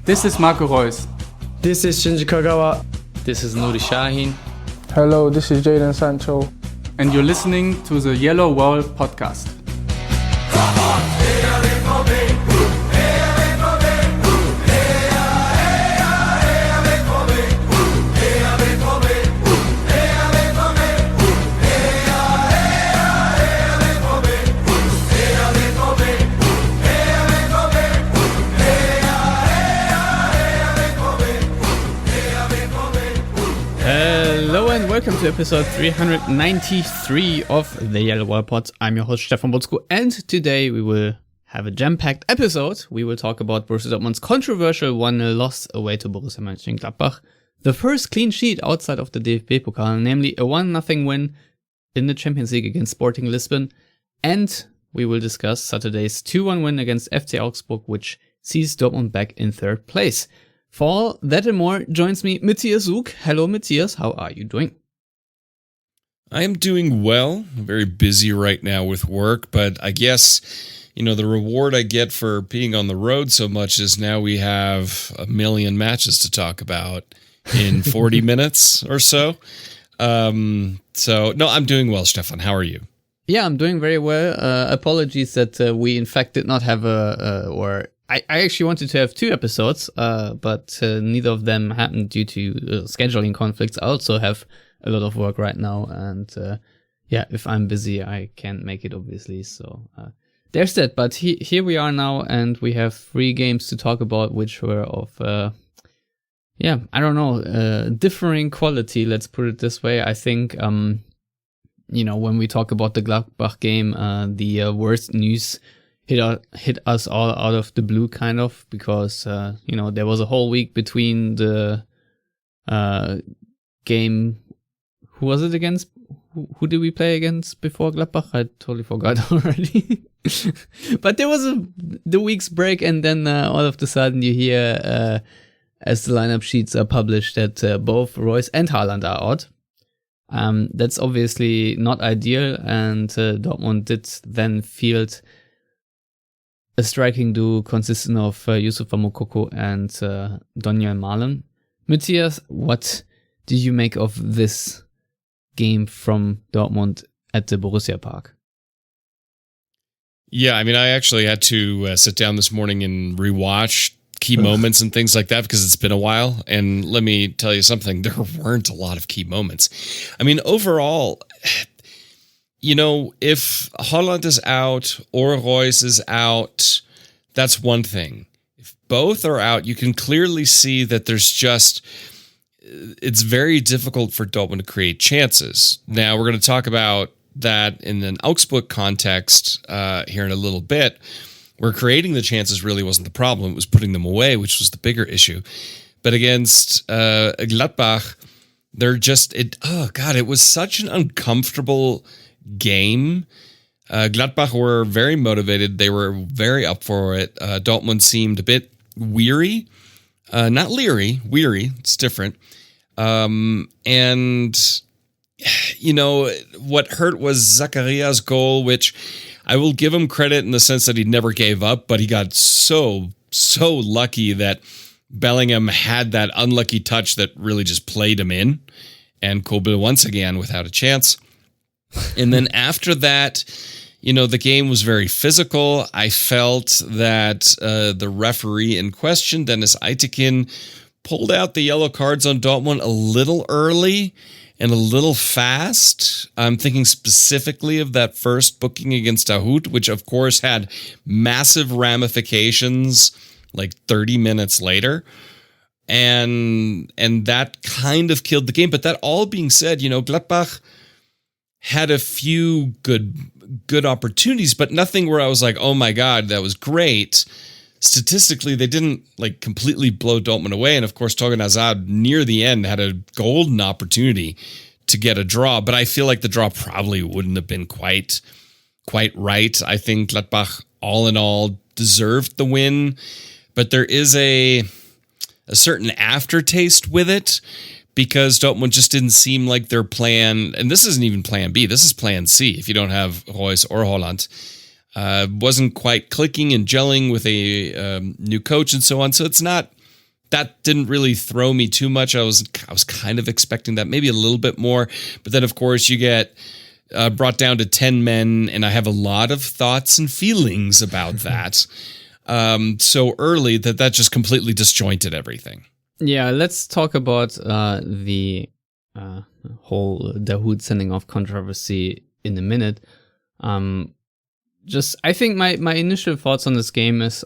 This is Marco Reus. This is Shinji Kagawa. This is Nuri Shahin. Hello, this is Jadon Sancho. And you're listening to the Yellowwall podcast. Hello and welcome to episode 393 of the Yellowwallpod. I'm your host Stefan Butzko, and today we will have a jam-packed episode. We will talk about Borussia Dortmund's controversial 1-0 loss away to Borussia Mönchengladbach, the first clean sheet outside of the DFB Pokal, namely a 1-0 win in the Champions League against Sporting Lisbon, and we will discuss Saturday's 2-1 win against FC Augsburg, which sees Dortmund back in third place. For all that and more, joins me Matthias Zug. Hello, Matthias. How are you doing? I am doing well. I'm very busy right now with work, but I guess, the reward I get for being on the road so much is now we have a million matches to talk about in 40 minutes or so. No, I'm doing well, Stefan. How are you? Yeah, I'm doing very well. Apologies that we, in fact, did not have I actually wanted to have two episodes, but neither of them happened due to scheduling conflicts. I also have a lot of work right now, and if I'm busy, I can't make it, obviously. So there's that. But here we are now, and we have 3 games to talk about, which were of, differing quality. Let's put it this way. I think, when we talk about the Gladbach game, the worst news hit us all out of the blue, kind of, because there was a whole week between the game. Who was it against? Who did we play against before Gladbach? I totally forgot already. But there was the week's break, and then all of a sudden you hear, as the lineup sheets are published, that both Reus and Haaland are out. That's obviously not ideal, and Dortmund did then field a striking duo consisting of Youssoufa Moukoko and Daniel Malen. Matthias, what do you make of this game from Dortmund at the Borussia Park? Yeah, I actually had to sit down this morning and rewatch key moments and things like that because it's been a while. And let me tell you something, there weren't a lot of key moments. Overall, if Haaland is out or Reus is out, that's one thing. If both are out, you can clearly see that it's very difficult for Dortmund to create chances. Now, we're going to talk about that in an Augsburg context here in a little bit, where creating the chances really wasn't the problem. It was putting them away, which was the bigger issue. But against Gladbach, it was such an uncomfortable game. Gladbach were very motivated. They were very up for it. Dortmund seemed a bit weary. Not leery, weary. It's different. What hurt was Zakaria's goal, which I will give him credit in the sense that he never gave up, but he got so lucky that Bellingham had that unlucky touch that really just played him in, and Kobel once again without a chance. And then after that, the game was very physical. I felt that the referee in question, Dennis Eitekin, pulled out the yellow cards on Dortmund a little early and a little fast. I'm thinking specifically of that first booking against Dahoud, which of course had massive ramifications like 30 minutes later. And that kind of killed the game. But that all being said, Gladbach had a few good opportunities, but nothing where I was like, oh my God, that was great. Statistically, they didn't completely blow Dortmund away. And of course, Torgan Hazard near the end had a golden opportunity to get a draw, but I feel like the draw probably wouldn't have been quite right. I think Gladbach, all in all, deserved the win, but there is a certain aftertaste with it, because Dortmund just didn't seem like their plan, and this isn't even plan B, this is plan C if you don't have Reus or Haaland, wasn't quite clicking and gelling with a new coach and so on. So it's not that didn't really throw me too much. I was kind of expecting that, maybe a little bit more. But then, of course, you get brought down to 10 men, and I have a lot of thoughts and feelings about that. So early that just completely disjointed everything. Yeah, let's talk about the whole Dahoud sending off controversy in a minute. I think my initial thoughts on this game is,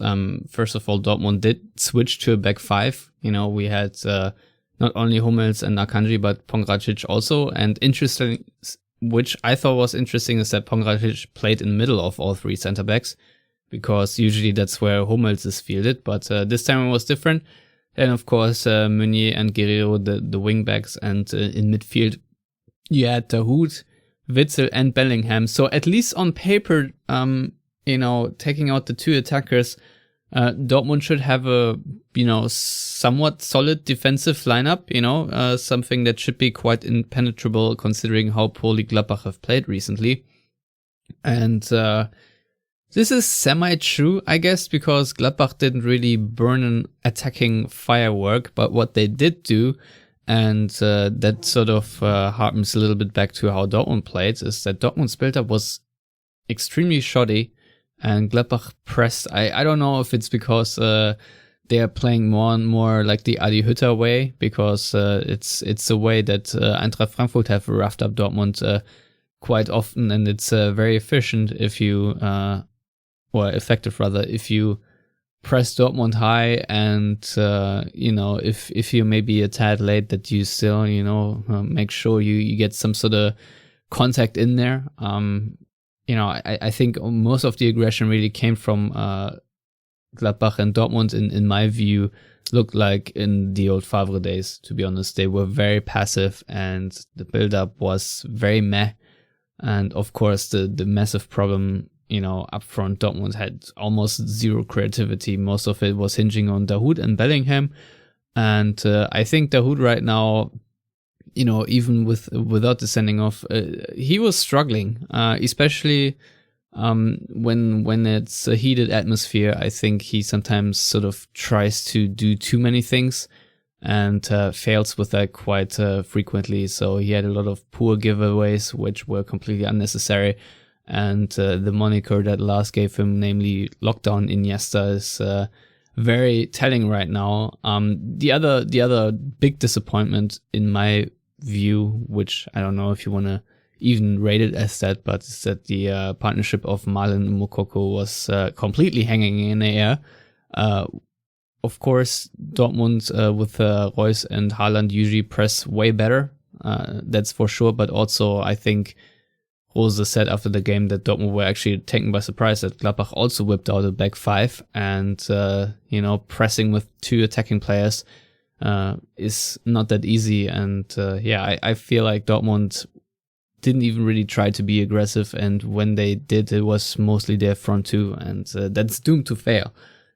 first of all, Dortmund did switch to a back five. We had not only Hummels and Akanji, but Pongracic also. And interesting, which I thought was interesting, is that Pongracic played in the middle of all three center backs, because usually that's where Hummels is fielded. But this time it was different. And of course, Meunier and Guerrero, the wing backs, and in midfield, you had Dahoud, Witzel and Bellingham. So at least on paper, taking out the two attackers, Dortmund should have a, somewhat solid defensive lineup, something that should be quite impenetrable considering how poorly Gladbach have played recently. And this is semi-true, I guess, because Gladbach didn't really burn an attacking firework, but what they did do, and that sort of harkens a little bit back to how Dortmund played, is that Dortmund's build-up was extremely shoddy, and Gladbach pressed. I don't know if it's because they are playing more and more like the Adi Hütter way, because it's a way that Eintracht Frankfurt have roughed up Dortmund quite often, and it's very efficient if you, effective rather, if you press Dortmund high, and if you may be a tad late, that you still make sure you get some sort of contact in there. I think most of the aggression really came from Gladbach, and Dortmund, in my view, looked like in the old Favre days. To be honest, they were very passive, and the build-up was very meh. And of course, the massive problem, up front, Dortmund had almost zero creativity. Most of it was hinging on Dahoud and Bellingham. And I think Dahoud right now, even without the sending off, he was struggling, especially when it's a heated atmosphere. I think he sometimes sort of tries to do too many things and fails with that quite frequently. So he had a lot of poor giveaways, which were completely unnecessary. And the moniker that Lars gave him, namely Lockdown Iniesta, is very telling right now. The other big disappointment in my view, which I don't know if you want to even rate it as that, but is that the partnership of Marlon and Moukoko was completely hanging in the air. Of course, Dortmund with Reus and Haaland usually press way better. That's for sure. But also, I think Rose said after the game that Dortmund were actually taken by surprise that Gladbach also whipped out a back five, and pressing with two attacking players is not that easy. And I feel like Dortmund didn't even really try to be aggressive, and when they did, it was mostly their front two, and that's doomed to fail.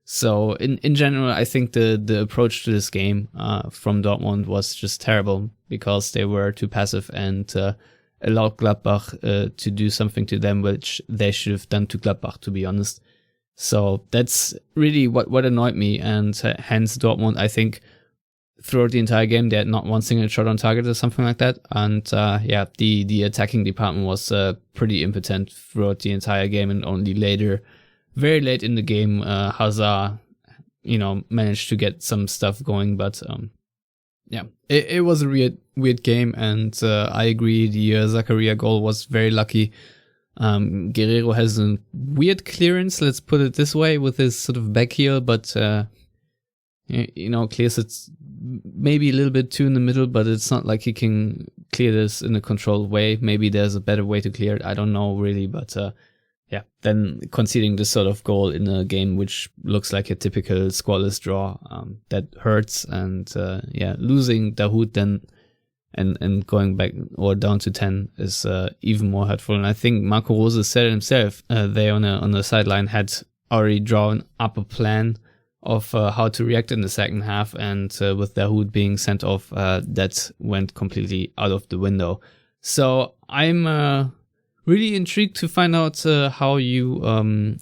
So in general, I think the approach to this game from Dortmund was just terrible, because they were too passive and allowed Gladbach to do something to them which they should have done to Gladbach, to be honest. So that's really what annoyed me, and hence Dortmund, I think, throughout the entire game, they had not one single shot on target or something like that. And the attacking department was pretty impotent throughout the entire game, and only later, very late in the game, Hazard, managed to get some stuff going. But it was a weird game, and I agree, the Zakaria goal was very lucky. Guerrero has a weird clearance, let's put it this way, with his sort of back heel, but clears it maybe a little bit too in the middle, but it's not like he can clear this in a controlled way. Maybe there's a better way to clear it, I don't know really, but then conceding this sort of goal in a game which looks like a typical scoreless draw, that hurts. And losing Dahoud then and going back or down to 10 is even more hurtful. And I think Marco Rose said it himself, they on the sideline had already drawn up a plan of how to react in the second half, and with Dahoud being sent off, that went completely out of the window. So I'm really intrigued to find out how you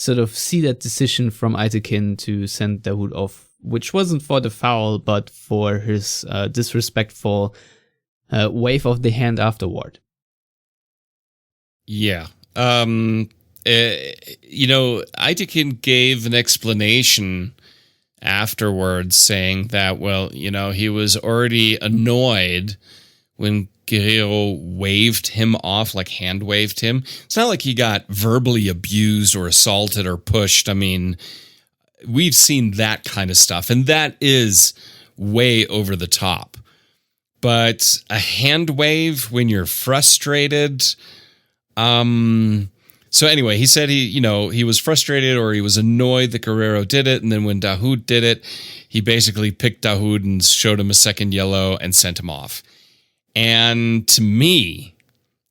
sort of see that decision from Aytekin to send Dahoud off, which wasn't for the foul, but for his disrespectful wave of the hand afterward. Yeah. Aytekin gave an explanation afterwards saying that, well, he was already annoyed when Guerreiro waved him off, like hand waved him. It's not like he got verbally abused or assaulted or pushed. I mean, we've seen that kind of stuff, and that is way over the top. But a hand wave when you're frustrated. So anyway, he said he was frustrated or he was annoyed that Guerreiro did it. And then when Dahoud did it, he basically picked Dahoud and showed him a second yellow and sent him off. And to me,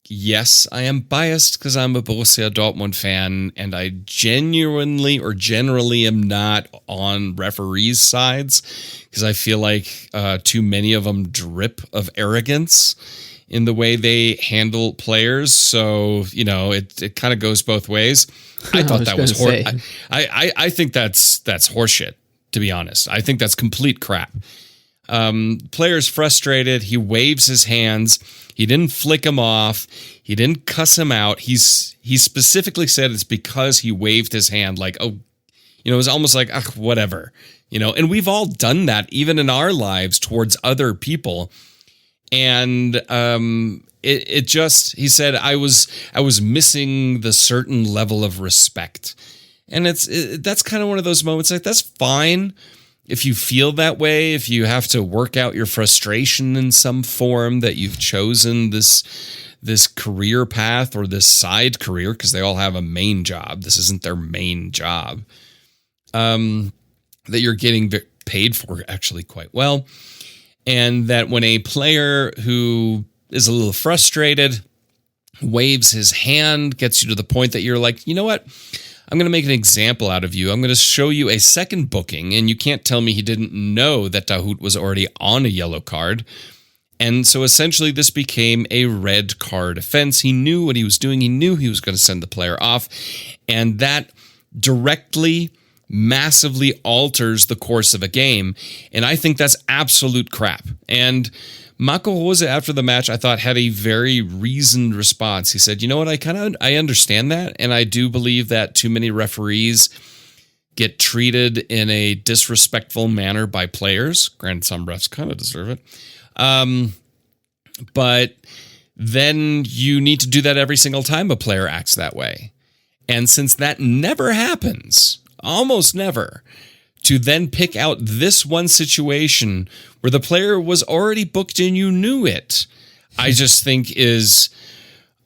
yes, I am biased because I'm a Borussia Dortmund fan and I genuinely or generally am not on referees' sides because I feel like too many of them drip of arrogance in the way they handle players. So, it kind of goes both ways. I thought that was I think that's horseshit, to be honest. I think that's complete crap. Player's frustrated. He waves his hands. He didn't flick him off. He didn't cuss him out. He specifically said it's because he waved his hand like, oh, it was almost like, whatever, and we've all done that even in our lives towards other people. And it just, he said, I was missing the certain level of respect. And that's kind of one of those moments like, that's fine if you feel that way, if you have to work out your frustration in some form that you've chosen this career path or this side career, because they all have a main job. This isn't their main job, that you're getting paid for actually quite well. And that when a player who is a little frustrated waves his hand, gets you to the point that you're like, you know what? I'm going to make an example out of you. I'm going to show you a second booking, and you can't tell me he didn't know that Dahoud was already on a yellow card. And so essentially this became a red card offense. He knew what he was doing. He knew he was going to send the player off. And that directly, massively alters the course of a game. And I think that's absolute crap. And Marco Rose, after the match, I thought had a very reasoned response. He said, you know what, I understand that. And I do believe that too many referees get treated in a disrespectful manner by players. Granted, some refs kind of deserve it. But then you need to do that every single time a player acts that way. And since that never happens, almost never, to then pick out this one situation where the player was already booked and you knew it, I just think is,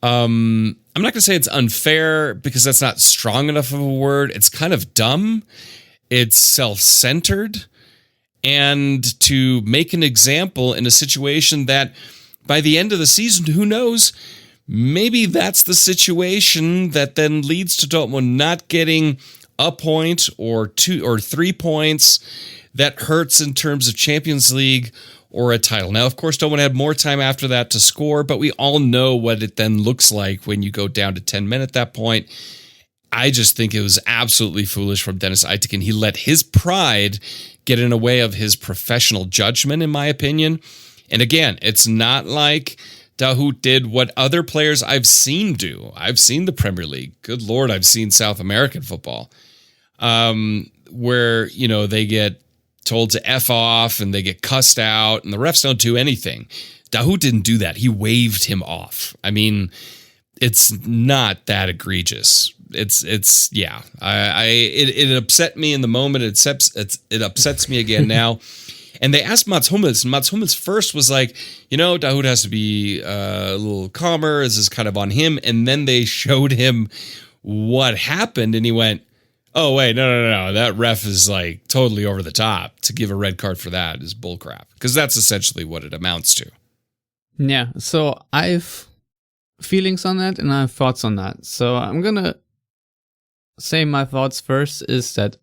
I'm not going to say it's unfair because that's not strong enough of a word. It's kind of dumb. It's self-centered. And to make an example in a situation that by the end of the season, who knows, maybe that's the situation that then leads to Dortmund not getting a point or 2 or 3 points that hurts in terms of Champions League or a title. Now, of course, Dortmund had more time after that to score, but we all know what it then looks like when you go down to 10 men at that point. I just think it was absolutely foolish from Dennis Aytekin. He let his pride get in the way of his professional judgment, in my opinion. And again, it's not like Dahoud did what other players I've seen do. I've seen the Premier League. Good Lord, I've seen South American football, where, they get told to F off and they get cussed out and the refs don't do anything. Dahoud didn't do that. He waved him off. I mean, it's not that egregious. It upset me in the moment. It upsets me again now. And they asked Mats Hummels, and Mats Hummels first was like, Dahoud has to be a little calmer. This is kind of on him. And then they showed him what happened, and he went, oh, wait, no. That ref is like totally over the top. To give a red card for that is bullcrap. Because that's essentially what it amounts to. Yeah, so I've feelings on that, and I have thoughts on that. So I'm going to say my thoughts first is that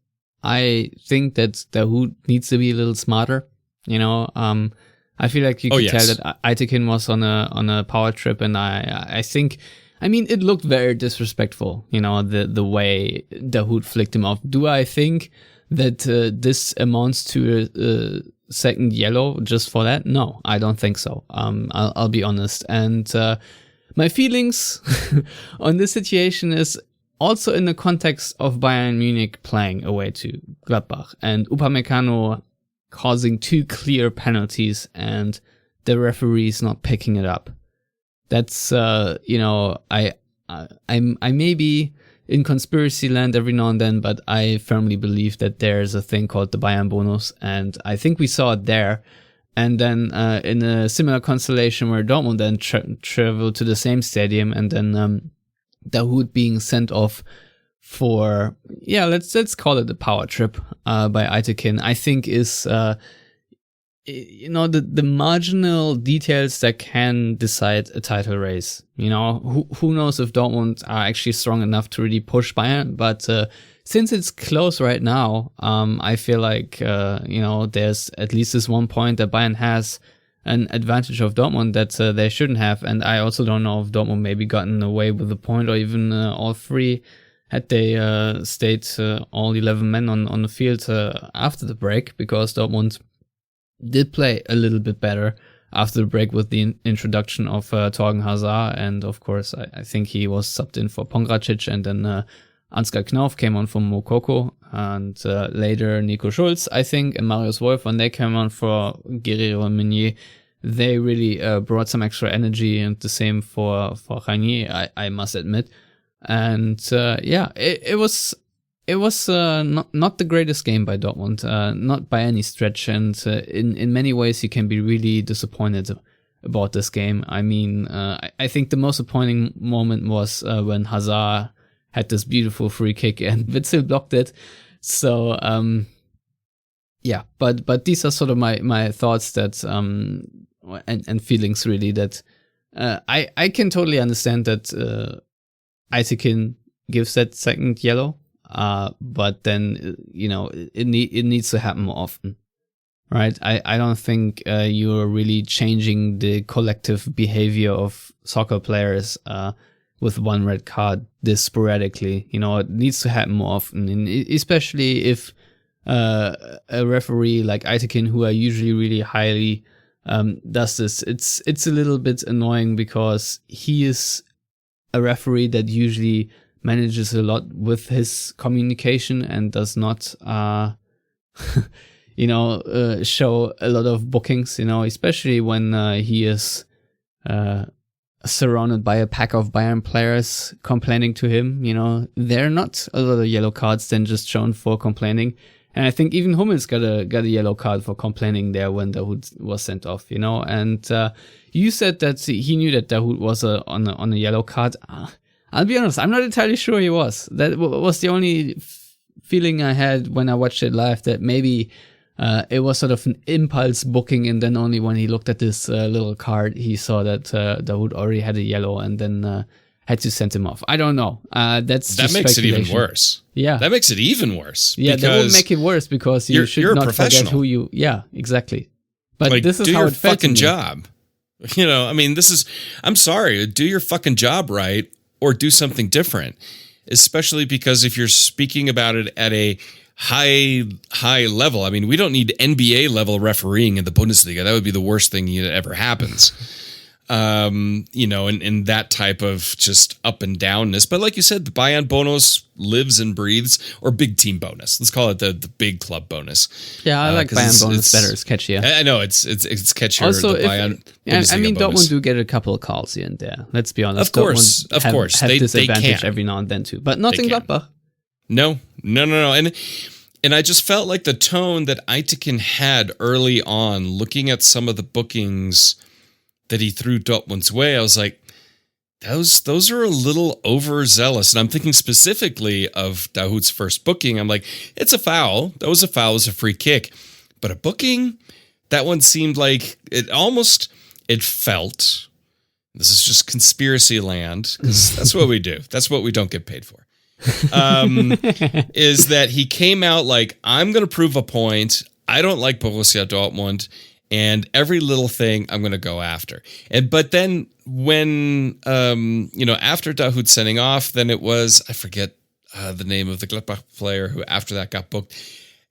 I think that Dahoud needs to be a little smarter. I feel like you can tell that Aytekin was on a power trip, and I think I mean, it looked very disrespectful, the way Dahoud flicked him off. Do I think that this amounts to a second yellow just for that? No, I don't think so. I'll be honest. And my feelings on this situation is also in the context of Bayern Munich playing away to Gladbach and Upamecano causing 2 clear penalties and the referees not picking it up. That's, I may be in conspiracy land every now and then, but I firmly believe that there's a thing called the Bayern bonus, and I think we saw it there. And then in a similar constellation where Dortmund then traveled to the same stadium, and then Dahoud being sent off for, let's call it a power trip by Aytekin, I think is the marginal details that can decide a title race. Who knows if Dortmund are actually strong enough to really push Bayern, but since it's close right now, I feel like there's at least this 1 point that Bayern has an advantage of Dortmund that they shouldn't have, and I also don't know if Dortmund maybe gotten away with a point or even all 3 had they stayed all 11 men on the field after the break, because Dortmund did play a little bit better after the break with the introduction of Torgen Hazard, and of course I think he was subbed in for Pongracic, and then Ansgar Knauf came on for Moukoko, and later Nico Schulz, I think, and Marius Wolf, when they came on for Guerrero and Meunier, they really brought some extra energy, and the same for Ranier, I must admit. And it was not the greatest game by Dortmund, not by any stretch, and in many ways you can be really disappointed about this game. I mean, I think the most disappointing moment was when Hazard had this beautiful free kick and Witzel blocked it. So but these are sort of my thoughts that and feelings really, that I can totally understand that Aytekin gives that second yellow. But then, it needs to happen more often, right? I don't think you're really changing the collective behavior of soccer players with 1 red card this sporadically. It needs to happen more often, and especially if a referee like Aytekin, who are usually really highly does this. It's a little bit annoying because he is a referee that usually manages a lot with his communication and does not, show a lot of bookings, especially when he is surrounded by a pack of Bayern players complaining to him. There are not a lot of yellow cards then just shown for complaining. And I think even Hummels got a yellow card for complaining there when Dahoud was sent off, And you said that he knew that Dahoud was on a yellow card. I'll be honest, I'm not entirely sure he was. That was the only feeling I had when I watched it live, that maybe it was sort of an impulse booking, and then only when he looked at this little card, he saw that Dahoud already had a yellow, and then had to send him off. I don't know. That makes it even worse. Yeah. That makes it even worse. Yeah, that would make it worse because you should not forget who you... Yeah, exactly. But this is how it felt to me. Do your fucking job. I'm sorry, do your fucking job right, or do something different, especially because if you're speaking about it at a high level, we don't need NBA level refereeing in the Bundesliga. That would be the worst thing that ever happens. In that type of just up and downness. But like you said, the Bayern bonus lives and breathes, or big team bonus. Let's call it the big club bonus. Yeah, I like Bayern bonus better. It's catchier. I know it's catchier. Also, the Bayern Dortmund bonus. do get a couple of calls here and there. Let's be honest. Of course, Dortmund have this advantage every now and then too, but not in Gladbach. No. And I just felt like the tone that Aytekin had early on, looking at some of the bookings that he threw Dortmund's way, I was like, those are a little overzealous. And I'm thinking specifically of Dahoud's first booking. I'm like, it's a foul. That was a foul. It was a free kick. But a booking, that one seemed like it felt, this is just conspiracy land, because that's what we do. That's what we don't get paid for. Is that he came out like, I'm going to prove a point. I don't like Borussia Dortmund. And every little thing I'm going to go after. But then when, after Dahoud sending off, then it was, I forget the name of the Gladbach player who after that got booked.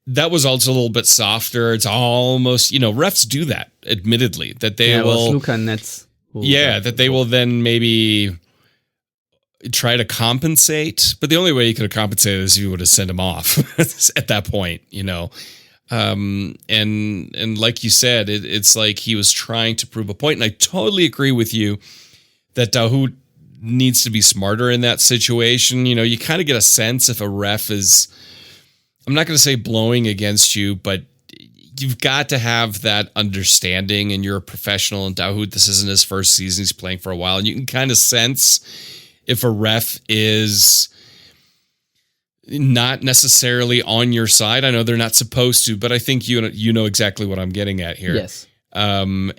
That was also a little bit softer. It's almost, refs do that, admittedly, that they will. It was Luca Netz. That they will then maybe try to compensate. But the only way you could have compensated is you would have sent him off at that point, And like you said, it's like he was trying to prove a point. And I totally agree with you that Dahoud needs to be smarter in that situation. You kind of get a sense if a ref is, I'm not going to say blowing against you, but you've got to have that understanding, and you're a professional. And Dahoud, this isn't his first season. He's playing for a while. And you can kind of sense if a ref is not necessarily on your side. I know they're not supposed to, but I think you know exactly what I'm getting at here. Yes. And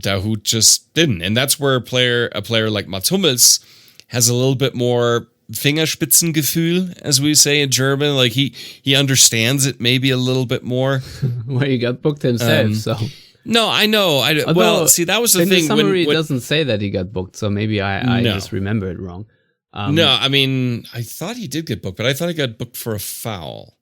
Dahoud just didn't. And that's where a player like Mats Hummels has a little bit more Fingerspitzengefühl, as we say in German. Like he understands it maybe a little bit more. Well, he got booked himself, so. No, I know. Although, see, that was the in thing. The summary doesn't say that he got booked, so maybe I just remember it wrong. No, I mean, I thought he did get booked, but I thought he got booked for a foul.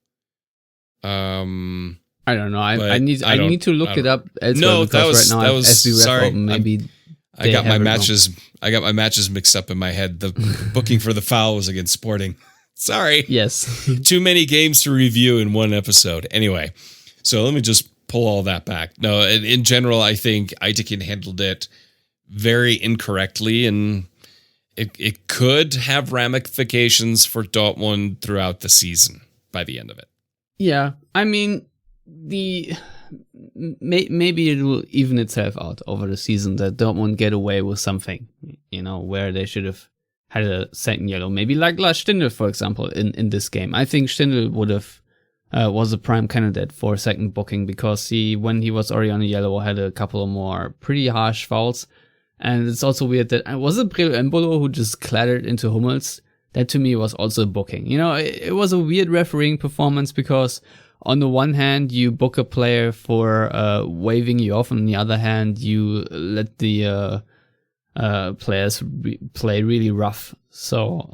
I don't know. I need to look it up elsewhere. No, that was right now that was sorry. Maybe I got my matches mixed up in my head. The booking for the foul was against Sporting. Sorry. Yes. Too many games to review in one episode. Anyway, so let me just pull all that back. No, in general, I think Aitekin handled it very incorrectly, and it could have ramifications for Dortmund throughout the season by the end of it. Yeah, I mean, maybe it will even itself out over the season that Dortmund get away with something, where they should have had a second yellow. Maybe like Lars Stindl, for example, in this game. I think Stindl would have was a prime candidate for a second booking because when he was already on a yellow, had a couple of more pretty harsh fouls. And it's also weird that was it Breel Embolo who just clattered into Hummels? That to me was also a booking. It was a weird refereeing performance because on the one hand, you book a player for waving you off, and on the other hand, you let the players play really rough. So,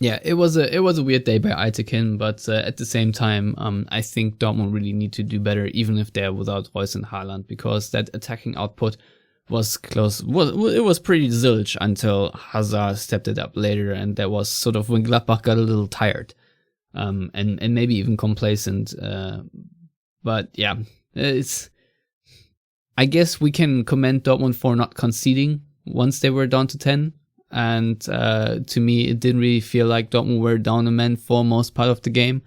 it was a weird day by Aitekin, but at the same time, I think Dortmund really need to do better, even if they're without Reus and Haaland, because that attacking output was close. It was pretty zilch until Hazard stepped it up later, and that was sort of when Gladbach got a little tired. And maybe even complacent. But yeah, I guess we can commend Dortmund for not conceding once they were down to 10. And to me, it didn't really feel like Dortmund were down a man for most part of the game.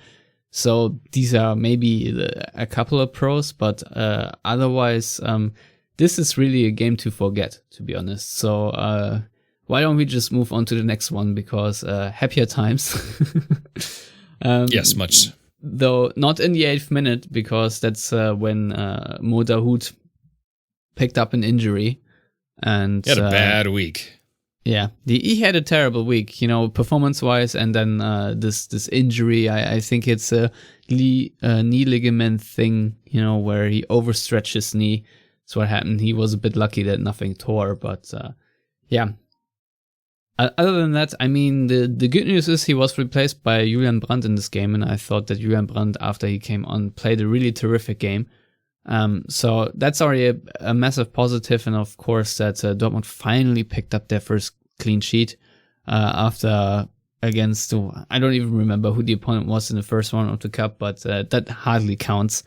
So these are maybe a couple of pros, but otherwise, this is really a game to forget, to be honest. So why don't we just move on to the next one, because happier times. Yes, much. Though not in the 8th minute, because that's when Mo Dahoud picked up an injury. And he had a bad week. Yeah, he had a terrible week, performance-wise, and then this injury. I think it's a knee ligament thing, where he overstretched his knee. That's what happened. He was a bit lucky that nothing tore, but yeah. Other than that, I mean, the good news is he was replaced by Julian Brandt in this game, and I thought that Julian Brandt, after he came on, played a really terrific game. So that's already a massive positive, and of course that Dortmund finally picked up their first clean sheet after against, I don't even remember who the opponent was in the first round of the cup, but that hardly counts.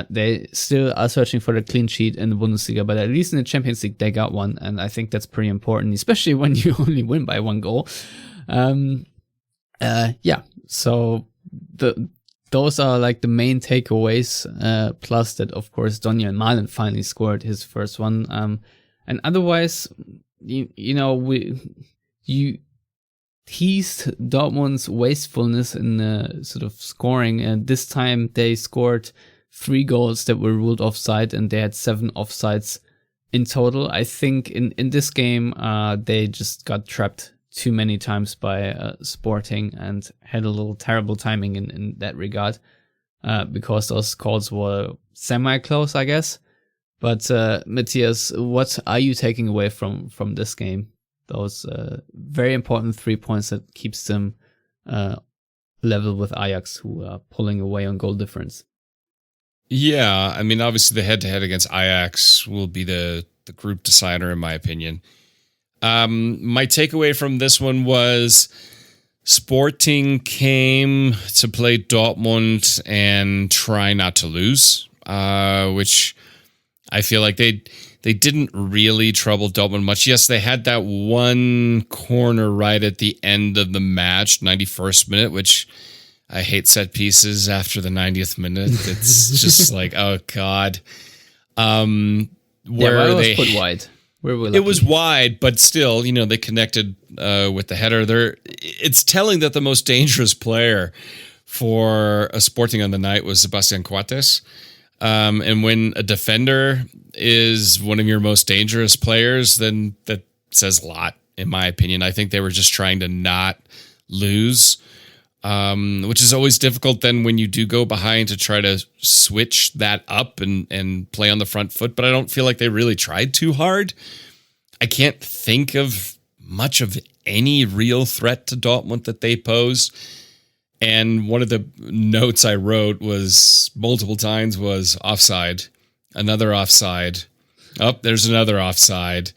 They still are searching for the clean sheet in the Bundesliga, but at least in the Champions League they got one, and I think that's pretty important, especially when you only win by 1 goal. So those are like the main takeaways, plus that of course Daniel Malen finally scored his first one, and otherwise you teased Dortmund's wastefulness in sort of scoring, and this time they scored 3 goals that were ruled offside, and they had 7 offsides in total. I think in this game, they just got trapped too many times by Sporting and had a little terrible timing in that regard, because those calls were semi-close, I guess. But Matthias, what are you taking away from this game? Those very important 3 points that keeps them level with Ajax, who are pulling away on goal difference. Yeah, I mean, obviously the head-to-head against Ajax will be the group decider, in my opinion. My takeaway from this one was Sporting came to play Dortmund and try not to lose, which I feel like they didn't really trouble Dortmund much. Yes, they had that one corner right at the end of the match, 91st minute, which I hate set pieces after the 90th minute. It's just like, oh God. Where it was put wide. It was wide, but still, they connected with the header. It's telling that the most dangerous player for a Sporting on the night was Sebastian Coates. And when a defender is one of your most dangerous players, then that says a lot, in my opinion. I think they were just trying to not lose, which is always difficult then when you do go behind to try to switch that up and play on the front foot. But I don't feel like they really tried too hard. I can't think of much of any real threat to Dortmund that they posed. And one of the notes I wrote was multiple times was offside, another offside. Oh, there's another offside.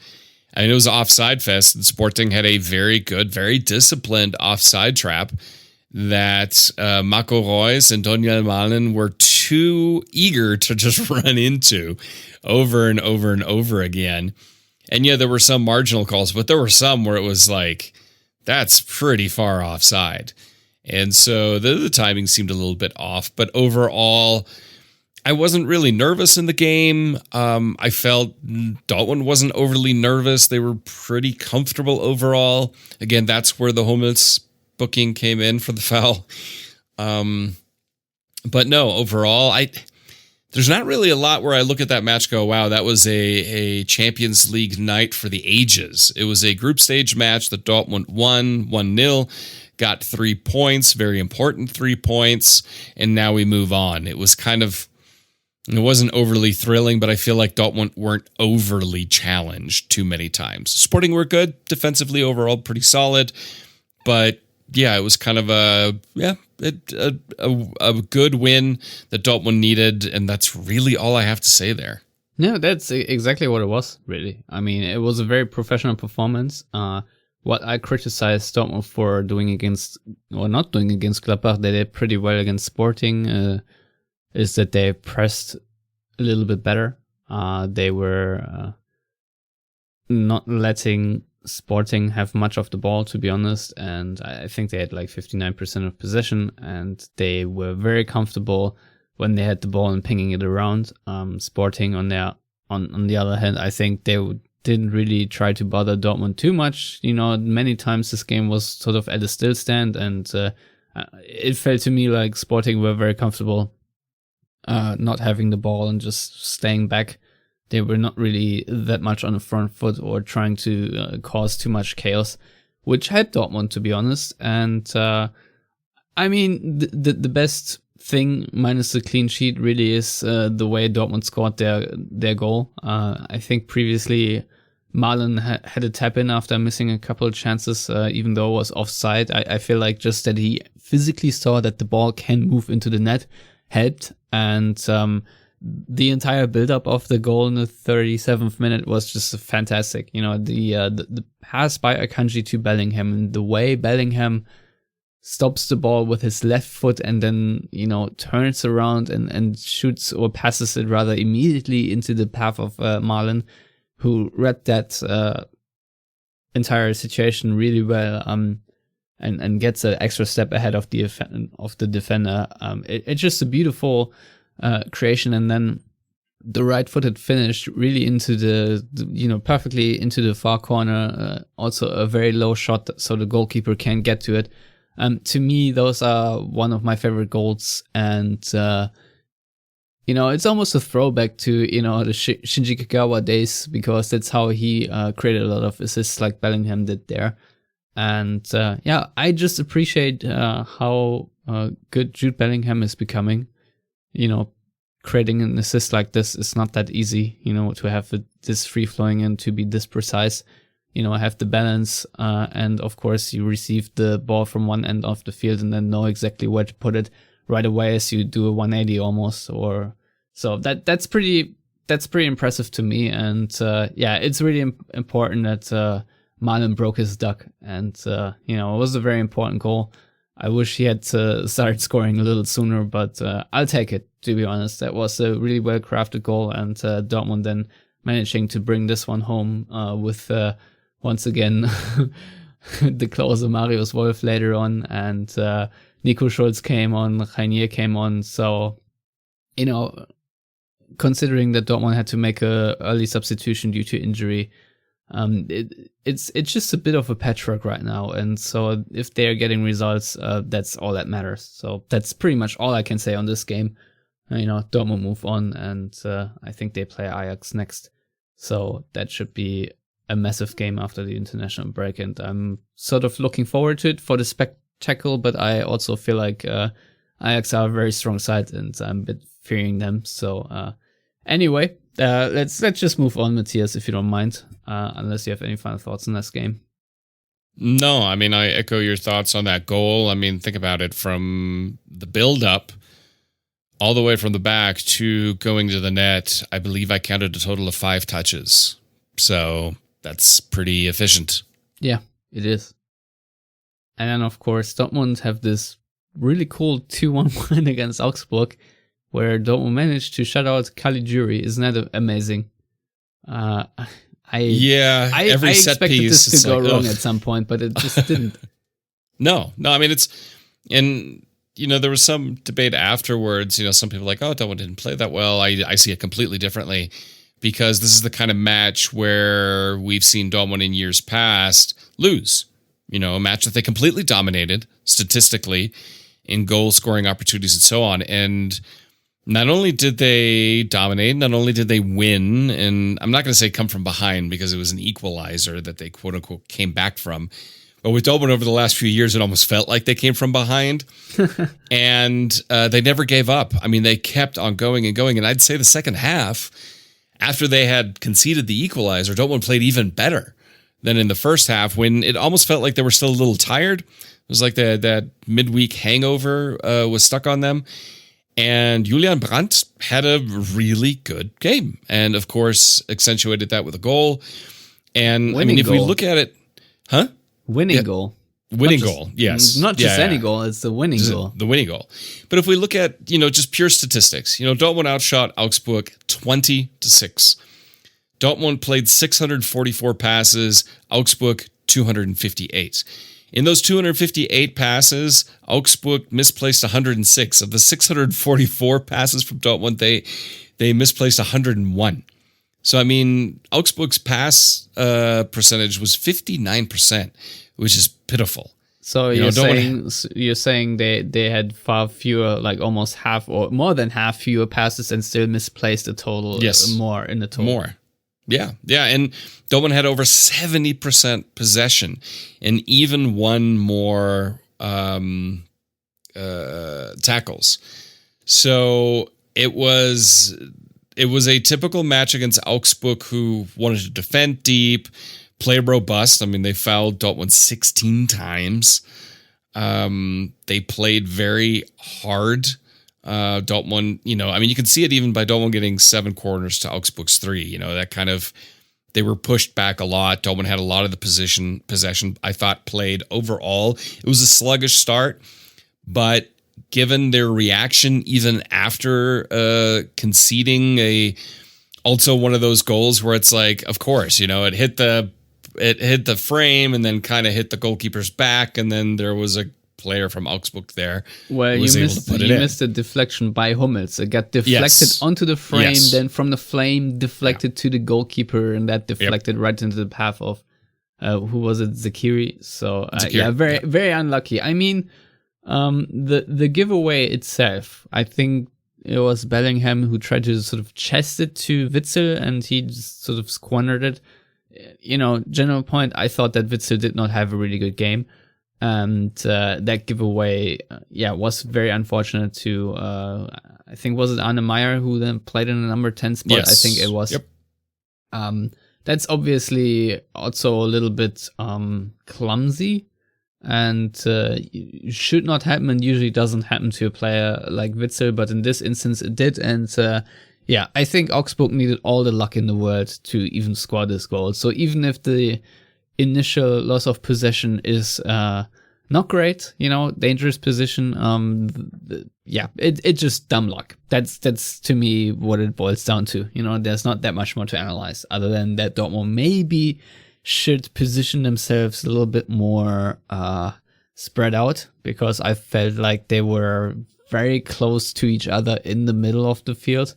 And it was offside fest. And Sporting had a very good, very disciplined offside trap that Marco Reus and Daniel Malen were too eager to just run into over and over and over again. And yeah, there were some marginal calls, but there were some where it was like, that's pretty far offside. And so the timing seemed a little bit off. But overall, I wasn't really nervous in the game. I felt Dortmund wasn't overly nervous. They were pretty comfortable overall. Again, that's where the Hummels booking came in for the foul. But no, overall, there's not really a lot where I look at that match and go, wow, that was a Champions League night for the ages. It was a group stage match that Dortmund won 1-0. Got 3 points, very important 3 points, and now we move on. It wasn't overly thrilling, but I feel like Dortmund weren't overly challenged too many times. Sporting were good, defensively overall pretty solid, but yeah, it was kind of a good win that Dortmund needed, and that's really all I have to say there. No, that's exactly what it was, really. I mean, it was a very professional performance. What I criticized Dortmund for doing against, or not doing against Gladbach, they did pretty well against Sporting, is that they pressed a little bit better. They were not letting Sporting have much of the ball, to be honest, and I think they had like 59% of possession, and they were very comfortable when they had the ball and pinging it around. Sporting on the other hand, I think they didn't really try to bother Dortmund too much. Many times this game was sort of at a still stand, and it felt to me like Sporting were very comfortable not having the ball and just staying back. They were not really that much on the front foot or trying to cause too much chaos, which helped Dortmund, to be honest. And I mean, the best thing, minus the clean sheet, really is the way Dortmund scored their goal. I think previously Malen had a tap in after missing a couple of chances, even though it was offside. I feel like just that he physically saw that the ball can move into the net helped, and the entire build-up of the goal in the 37th minute was just fantastic. The pass by Akanji to Bellingham, and the way Bellingham stops the ball with his left foot and then, turns around and shoots, or passes it rather, immediately into the path of Malen, who read that entire situation really well, and gets an extra step ahead of the defender. It's just a beautiful creation, and then the right-footed finish really into the perfectly into the far corner. Also a very low shot, so the goalkeeper can't get to it. To me, those are one of my favorite goals, and it's almost a throwback to the Shinji Kagawa days, because that's how he created a lot of assists like Bellingham did there. And I just appreciate how good Jude Bellingham is becoming. creating an assist like this is not that easy, to have this free flowing and to be this precise, have the balance, and of course you receive the ball from one end of the field and then know exactly where to put it right away as you do a 180 almost, or so that's pretty impressive to me. And it's really important that Marlon broke his duck, and it was a very important goal. I wish he had started scoring a little sooner, but I'll take it, to be honest. That was a really well-crafted goal, and Dortmund then managing to bring this one home with, once again, the closer Marius Wolf later on, and Nico Schulz came on, Rainier came on. So, considering that Dortmund had to make a early substitution due to injury, it's just a bit of a patchwork right now, and so if they're getting results, that's all that matters. So that's pretty much all I can say on this game. Dortmund move on, and I think they play Ajax next, so that should be a massive game after the international break, and I'm sort of looking forward to it for the spectacle, but I also feel like Ajax are a very strong side, and I'm a bit fearing them. So anyway, let's just move on, Matthias, if you don't mind, unless you have any final thoughts on this game. No, I mean, I echo your thoughts on that goal. I mean, think about it, from the build-up all the way from the back to going to the net. I believe I counted a total of 5 touches. So that's pretty efficient. Yeah, it is. And then, of course, Dortmund have this really cool 2-1 win against Augsburg, where Dortmund managed to shut out Caligiuri. Isn't that amazing? I every set expected piece this to go wrong ugh. at some point, but it just didn't. No, I mean, there was some debate afterwards. Some people were like, oh, Dortmund didn't play that well. I see it completely differently, because this is the kind of match where we've seen Dortmund in years past lose. A match that they completely dominated statistically in goal scoring opportunities and so on. And not only did they dominate, not only did they win, and I'm not going to say come from behind because it was an equalizer that they quote unquote came back from. But with Dortmund over the last few years, it almost felt like they came from behind. And they never gave up. I mean, they kept on going and going. And I'd say the second half, after they had conceded the equalizer, Dortmund played even better than in the first half, when it almost felt like they were still a little tired. It was like that midweek hangover was stuck on them. And Julian Brandt had a really good game. And, of course, accentuated that with a goal. And, if we look at it... Huh? Winning goal. Winning goal, yes. Not just any goal, it's the winning goal. The winning goal. But if we look at, just pure statistics, Dortmund outshot Augsburg 20-6. Dortmund played 644 passes, Augsburg 258. In those 258 passes, Augsburg misplaced 106. Of the 644 passes from Dortmund, they misplaced 101. So, Augsburg's pass percentage was 59%, which is pitiful. So you're saying they had far fewer, like almost half or more than half fewer passes, and still misplaced a total more in the total. More. Yeah. And Dortmund had over 70% possession and even one more tackles. So it was a typical match against Augsburg, who wanted to defend deep, play robust. They fouled Dortmund 16 times. They played very hard. Dortmund, you can see it even by Dortmund getting 7 corners to Augsburg's 3. That kind of, they were pushed back a lot. Dortmund had a lot of the possession, I thought, played overall. It was a sluggish start, but given their reaction even after conceding also one of those goals where it's like, of course, it hit the frame and then kind of hit the goalkeeper's back, and then there was a player from Augsburg there. Well, you missed a deflection by Hummels. It got deflected onto the frame, then from the flame deflected to the goalkeeper, and that deflected right into the path of who was it? Zakiri. So very very unlucky. The giveaway itself, I think it was Bellingham who tried to sort of chest it to Witsel, and he just sort of squandered it. General point, I thought that Witsel did not have a really good game. And that giveaway, was very unfortunate to, I think, was it Arne Meyer who then played in the number 10 spot? Yes. I think it was. Yep. That's obviously also a little bit clumsy and should not happen, and usually doesn't happen to a player like Witsel, but in this instance it did. And I think Augsburg needed all the luck in the world to even score this goal. So even if the initial loss of possession is not great, dangerous position, it's just dumb luck. That's to me what it boils down to. There's not that much more to analyze other than that Dortmund maybe should position themselves a little bit more spread out, because I felt like they were very close to each other in the middle of the field,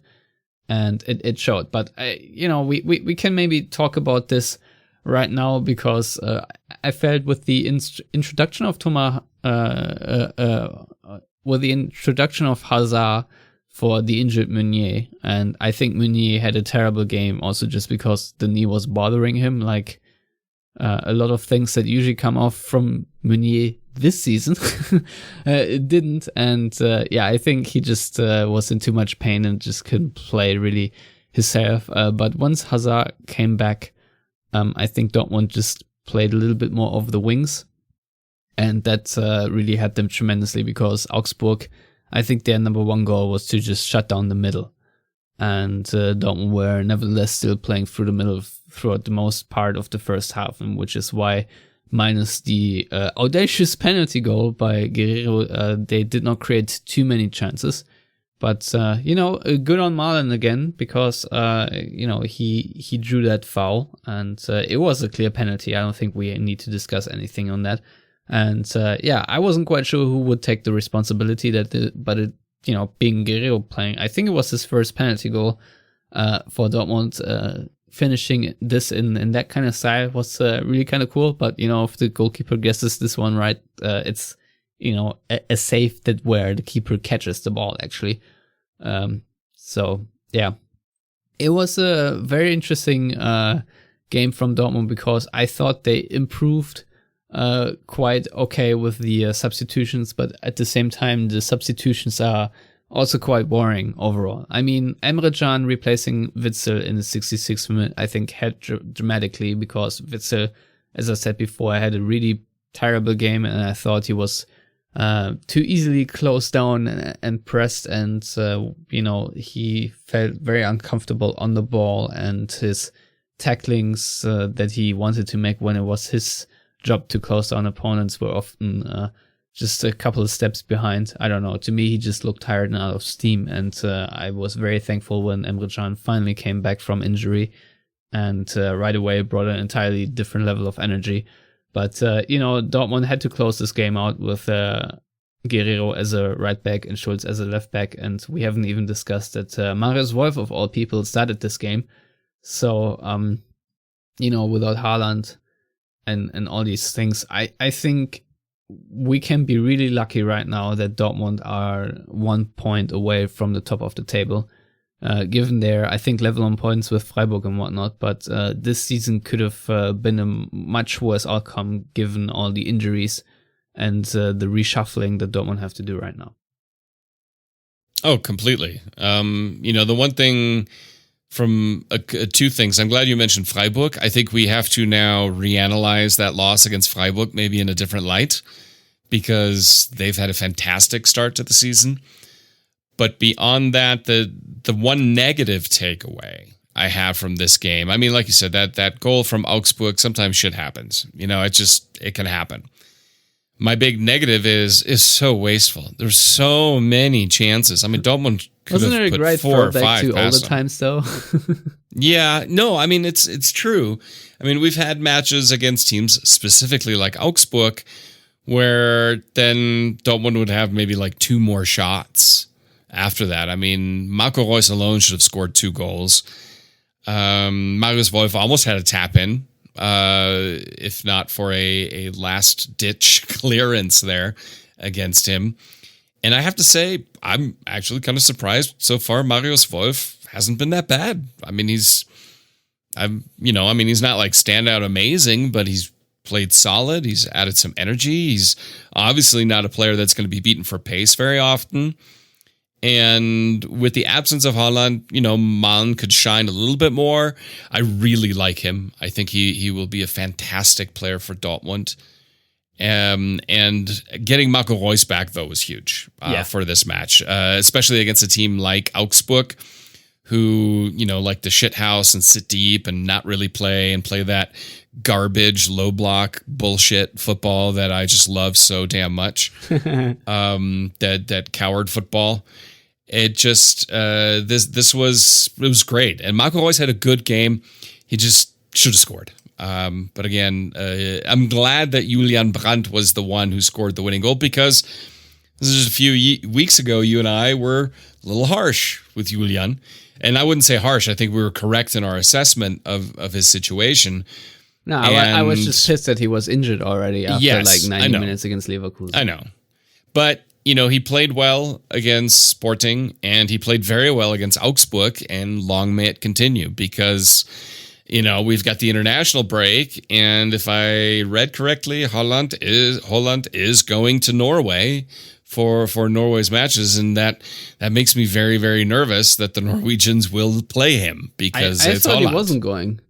and it showed. But we can maybe talk about this right now, because I felt with the introduction of with the introduction of Hazard for the injured Meunier, and I think Meunier had a terrible game also just because the knee was bothering him, like a lot of things that usually come off from Meunier this season. It didn't, and I think he just was in too much pain and just couldn't play really himself. But once Hazard came back, I think Dortmund just played a little bit more over the wings, and that really helped them tremendously, because Augsburg, I think their number one goal was to just shut down the middle, and Dortmund were nevertheless still playing through the middle throughout the most part of the first half, and which is why, minus the audacious penalty goal by Guerrero, they did not create too many chances. But, good on Marlon again, because, he drew that foul, and it was a clear penalty. I don't think we need to discuss anything on that. And, I wasn't quite sure who would take the responsibility, being Guerrero playing. I think it was his first penalty goal for Dortmund. Finishing this in that kind of style was really kind of cool. But, if the goalkeeper guesses this one right, it's, a save where the keeper catches the ball, actually. It was a very interesting game from Dortmund, because I thought they improved quite okay with the substitutions, but at the same time the substitutions are also quite boring overall. I mean, Emre Can replacing Witsel in the 66th minute, I think, helped dramatically, because Witsel, as I said before, had a really terrible game, and I thought he was too easily closed down and pressed, and he felt very uncomfortable on the ball, and his tacklings that he wanted to make when it was his job to close down opponents were often just a couple of steps behind. I don't know, to me he just looked tired and out of steam, and I was very thankful when Emre Can finally came back from injury and right away brought an entirely different level of energy. But, Dortmund had to close this game out with Guerrero as a right back and Schulz as a left back. And we haven't even discussed that Marius Wolf, of all people, started this game. So, without Haaland and all these things, I think we can be really lucky right now that Dortmund are 1 point away from the top of the table. Given their, I think, level on points with Freiburg and whatnot, but this season could have been a much worse outcome given all the injuries and the reshuffling that Dortmund have to do right now. Oh, completely. The one thing from two things, I'm glad you mentioned Freiburg. I think we have to now reanalyze that loss against Freiburg, maybe in a different light, because they've had a fantastic start to the season. But beyond that, the one negative takeaway I have from this game, I mean, like you said, that goal from Augsburg, sometimes shit happens. It can happen. My big negative is so wasteful. There's so many chances. I mean, Dortmund could Wasn't have there a put great 4 or throwback 5 to past all the them. times, though? Yeah, no, I mean, it's true. I mean, we've had matches against teams specifically like Augsburg where then Dortmund would have maybe like 2 more shots after that. I mean, Marco Reus alone should have scored 2 goals. Marius Wolf almost had a tap in, if not for a last-ditch clearance there against him. And I have to say, I'm actually kind of surprised so far Marius Wolf hasn't been that bad. I mean, he's not like standout amazing, but he's played solid. He's added some energy. He's obviously not a player that's going to be beaten for pace very often. And with the absence of Haaland, Mann could shine a little bit more. I really like him. I think he will be a fantastic player for Dortmund. And getting Marco Reus back, though, was huge for this match, especially against a team like Augsburg, who, like to shit house and sit deep and not really play and play that garbage, low block bullshit football that I just love so damn much. That coward football. It just it was great, and Marco Reus had a good game. He just should have scored. But again, I'm glad that Julian Brandt was the one who scored the winning goal, because this is a few weeks ago. You and I were a little harsh with Julian, and I wouldn't say harsh. I think we were correct in our assessment of his situation. No, I was just pissed that he was injured already after 90 minutes against Leverkusen. I know, but. He played well against Sporting, and he played very well against Augsburg, and long may it continue, because, we've got the international break, and if I read correctly, Holland is going to Norway for Norway's matches, and that makes me very, very nervous that the Norwegians will play him, because I thought Holland. He wasn't going.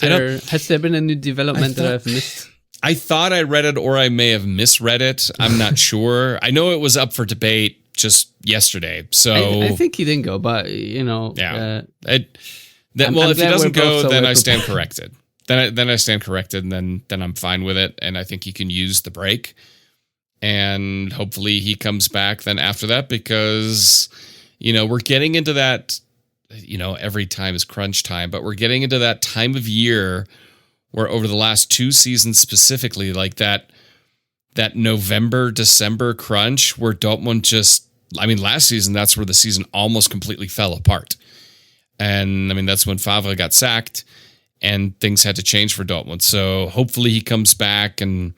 Has there been a new development that I've missed? I thought I read it, or I may have misread it. I'm not sure. I know it was up for debate just yesterday. So I think he didn't go, but yeah. If he doesn't go, then I stand corrected. Then I stand corrected, and then I'm fine with it. And I think he can use the break, and hopefully he comes back then after that, because we're getting into that. Every time is crunch time, but we're getting into that time of year where over the last 2 seasons specifically, like that November, December crunch, where Dortmund last season, that's where the season almost completely fell apart. And that's when Favre got sacked and things had to change for Dortmund. So hopefully he comes back and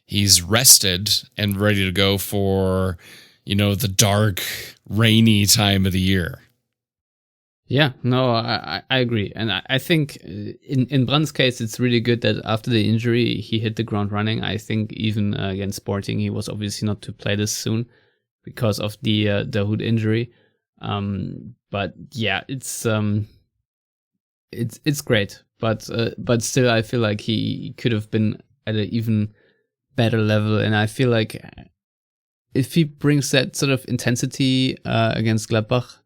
he's rested and ready to go for, the dark, rainy time of the year. Yeah, no, I agree. And I think in Brandt's case, it's really good that after the injury, he hit the ground running. I think even against Sporting, he was obviously not to play this soon because of the Dahoud injury. But yeah, it's great. But still, I feel like he could have been at an even better level. And I feel like if he brings that sort of intensity against Gladbach,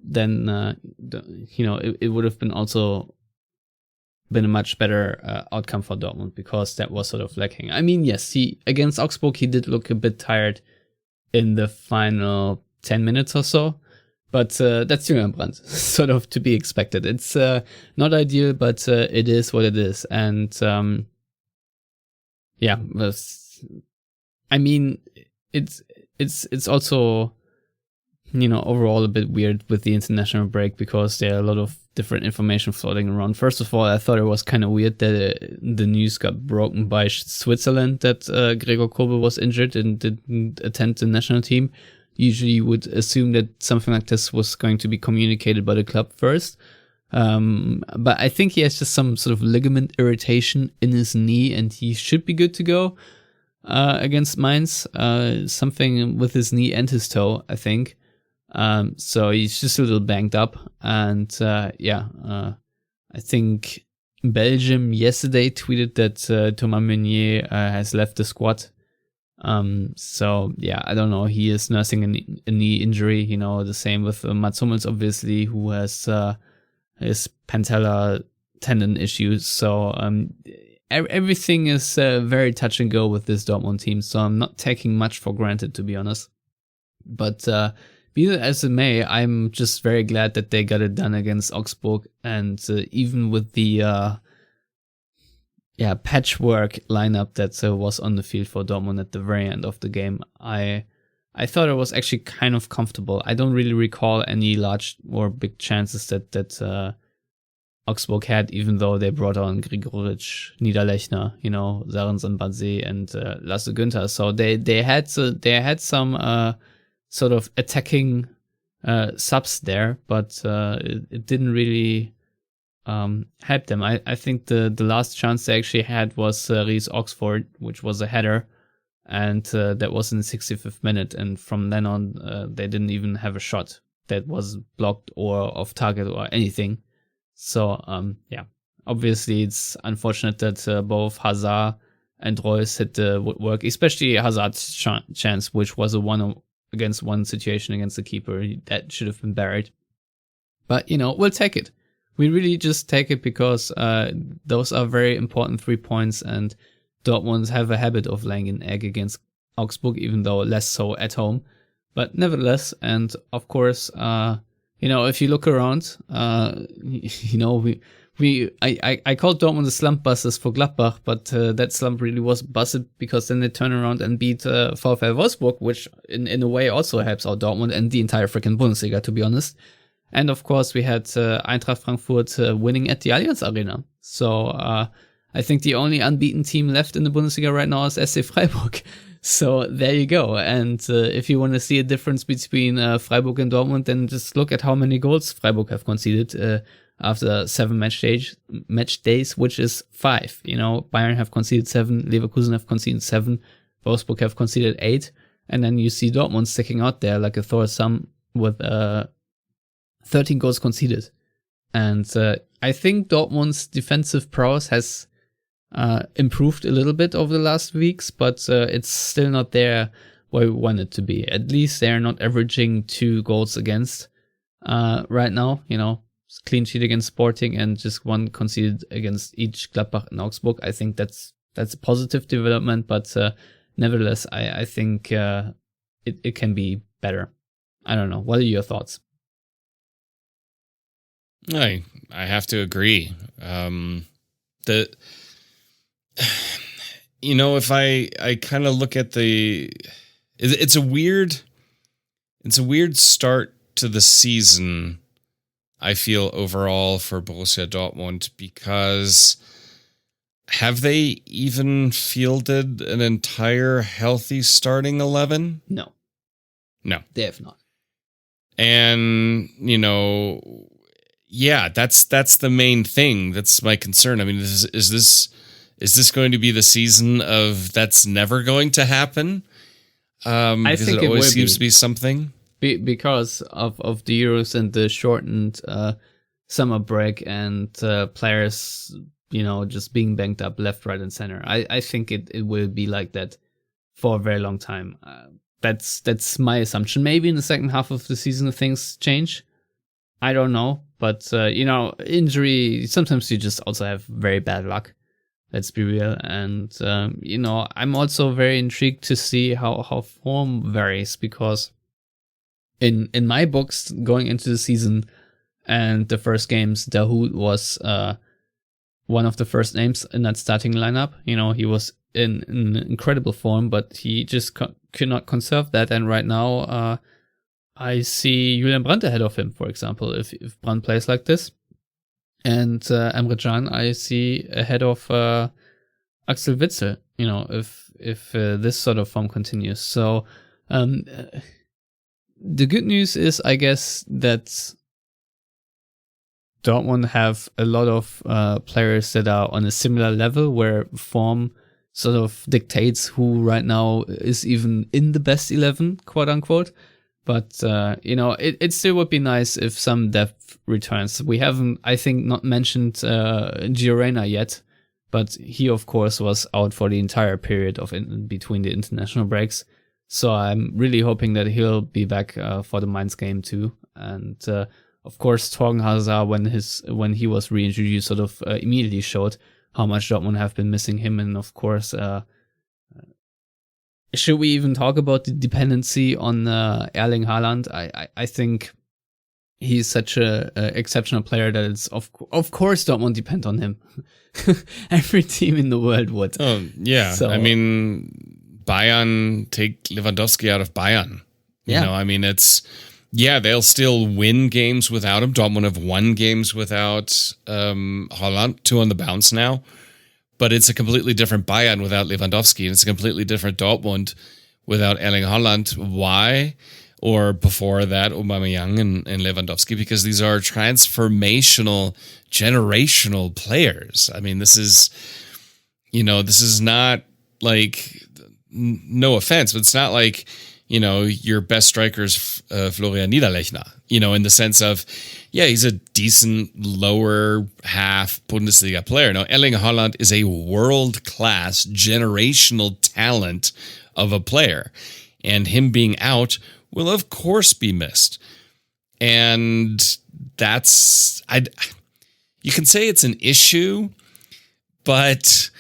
then it would have been also been a much better outcome for Dortmund, because that was sort of lacking. Yes, against Augsburg he did look a bit tired in the final 10 minutes or so, but that's Julian Brandt, sort of to be expected. It's not ideal, but it is what it is, and it's also overall a bit weird with the international break, because there are a lot of different information floating around. First of all, I thought it was kind of weird that the news got broken by Switzerland that Gregor Kobel was injured and didn't attend the national team. Usually you would assume that something like this was going to be communicated by the club first. But I think he has just some sort of ligament irritation in his knee, and he should be good to go against Mainz. Something with his knee and his toe, I think. So he's just a little banged up, and I think Belgium yesterday tweeted that Thomas Meunier has left the squad. So yeah, I don't know. He is nursing a knee injury. The same with Mats Hummels, obviously, who has his patellar tendon issues. So everything is very touch and go with this Dortmund team. So I'm not taking much for granted, to be honest. But be that as it may, I'm just very glad that they got it done against Augsburg, and even with the patchwork lineup that was on the field for Dortmund at the very end of the game, I thought it was actually kind of comfortable. I don't really recall any large or big chances that Augsburg had, even though they brought on Grigoric, Niederlechner, Sarens and Badze, and Lasse Günther. So they had some sort of attacking subs there, but it didn't really helped them. I think the last chance they actually had was Ries Oxford, which was a header, and that was in the 65th minute. And from then on, they didn't even have a shot that was blocked or off target or anything. So, obviously it's unfortunate that both Hazard and Reus hit the woodwork, especially Hazard's chance, which was a 1-against-1 situation against the keeper. That should have been buried. But, we'll take it. We really just take it because those are very important 3 points, and Dortmund have a habit of laying an egg against Augsburg, even though less so at home. But nevertheless, and of course, if you look around, I called Dortmund the slump busters for Gladbach, but that slump really was busted because then they turn around and beat VfL Wolfsburg, which in a way also helps out Dortmund and the entire freaking Bundesliga, to be honest. And of course, we had Eintracht Frankfurt winning at the Allianz Arena. So I think the only unbeaten team left in the Bundesliga right now is SC Freiburg. So there you go. And if you want to see a difference between Freiburg and Dortmund, then just look at how many goals Freiburg have conceded after 7 match days, which is 5. Bayern have conceded 7, Leverkusen have conceded 7, Wolfsburg have conceded 8, and then you see Dortmund sticking out there like a Thor sum with 13 goals conceded. And I think Dortmund's defensive prowess has improved a little bit over the last weeks, but it's still not there where we want it to be. At least they're not averaging 2 goals against right now. Clean sheet against Sporting and just 1 conceded against each Gladbach and Augsburg. I think that's a positive development, but nevertheless, I think it can be better. I don't know. What are your thoughts? I have to agree. If I kind of look at it's a weird start to the season, I feel, overall for Borussia Dortmund, because have they even fielded an entire healthy starting 11? No. They have not. And, that's the main thing. That's my concern. I mean, is this going to be the season of that's never going to happen? I think it always seems to be something. Because of the Euros and the shortened summer break and players, just being banged up left, right, and center. I think it will be like that for a very long time. That's my assumption. Maybe in the second half of the season things change. I don't know. But, injury, sometimes you just also have very bad luck. Let's be real. And, I'm also very intrigued to see how form varies, because in my books going into the season and the first games, Dahoud was one of the first names in that starting lineup. He was in incredible form, but he just could not conserve that. And right now, I see Julian Brandt ahead of him, for example, if Brandt plays like this. And Emre Can I see ahead of Axel Witsel, if this sort of form continues. So the good news is, I guess, that Dortmund have a lot of players that are on a similar level, where form sort of dictates who right now is even in the best 11, quote unquote. But, it still would be nice if some depth returns. We haven't, I think, not mentioned Gio Reyna yet, but he, of course, was out for the entire period of between the international breaks. So I'm really hoping that he'll be back for the Mainz game too. And, of course, Torgen Hazard, when he was reintroduced, sort of immediately showed how much Dortmund have been missing him. And, of course, should we even talk about the dependency on Erling Haaland? I think he's such a exceptional player that it's of course Dortmund depend on him. Every team in the world would. Oh yeah, so, I mean, Bayern, take Lewandowski out of Bayern. They'll still win games without him. Dortmund have won games without Haaland, 2 on the bounce now. But it's a completely different Bayern without Lewandowski, and it's a completely different Dortmund without Erling Haaland. Why? or before that, Aubameyang and Lewandowski, because these are transformational, generational players. I mean, this is not like, no offense, but it's not like, your best striker's Florian Niederlechner, in the sense of, yeah, he's a decent lower half Bundesliga player. No, Erling Haaland is a world-class generational talent of a player, and him being out will of course be missed. And you can say it's an issue, but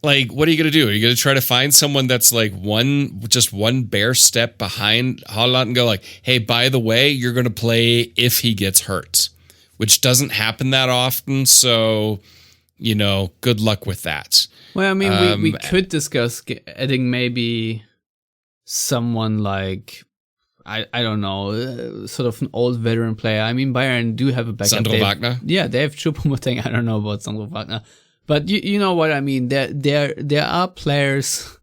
like, what are you going to do? Are you going to try to find someone that's like just one bare step behind Haaland and go like, hey, by the way, you're going to play if he gets hurt, which doesn't happen that often. So, good luck with that. Well, I mean, we could discuss adding maybe someone like, I don't know, sort of an old veteran player. I mean, Bayern do have a backup. Sandro Wagner? Yeah, they have Choupo-Moting. I don't know about Sandro Wagner. But you know what I mean. There are players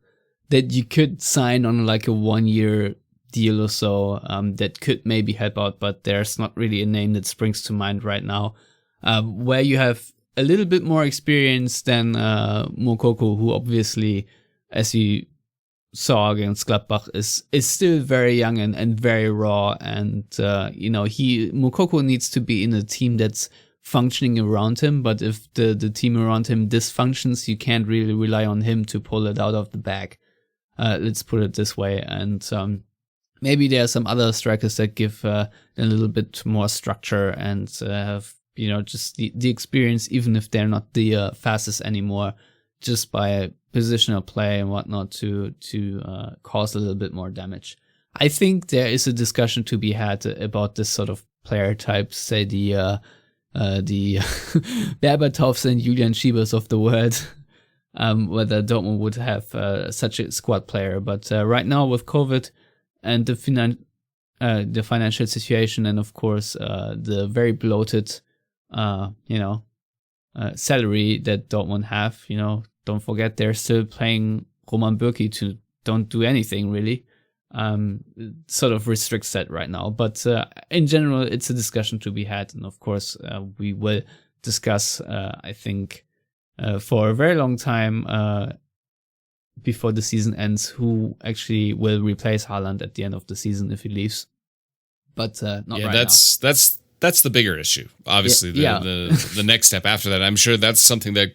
that you could sign on like a 1-year deal or so that could maybe help out, but there's not really a name that springs to mind right now. Where you have a little bit more experience than Moukoko, who obviously, as you saw against Gladbach, is still very young and very raw, and Moukoko needs to be in a team that's functioning around him, but if the team around him dysfunctions, you can't really rely on him to pull it out of the bag. Let's put it this way. And maybe there are some other strikers that give a little bit more structure and have just the experience, even if they're not the fastest anymore, just by positional play and whatnot to cause a little bit more damage. I think there is a discussion to be had about this sort of player type, say the Berbatovs and Julian Schiebers of the world, whether Dortmund would have such a squad player. But right now with COVID and the financial situation, and of course the very bloated salary that Dortmund have, don't forget they're still paying Roman Bürki to don't do anything really. Sort of restricts that right now, but in general, it's a discussion to be had, and of course, we will discuss. I think for a very long time before the season ends, who actually will replace Haaland at the end of the season if he leaves. But not right now. That's the bigger issue. Obviously, the next step after that, I'm sure that's something that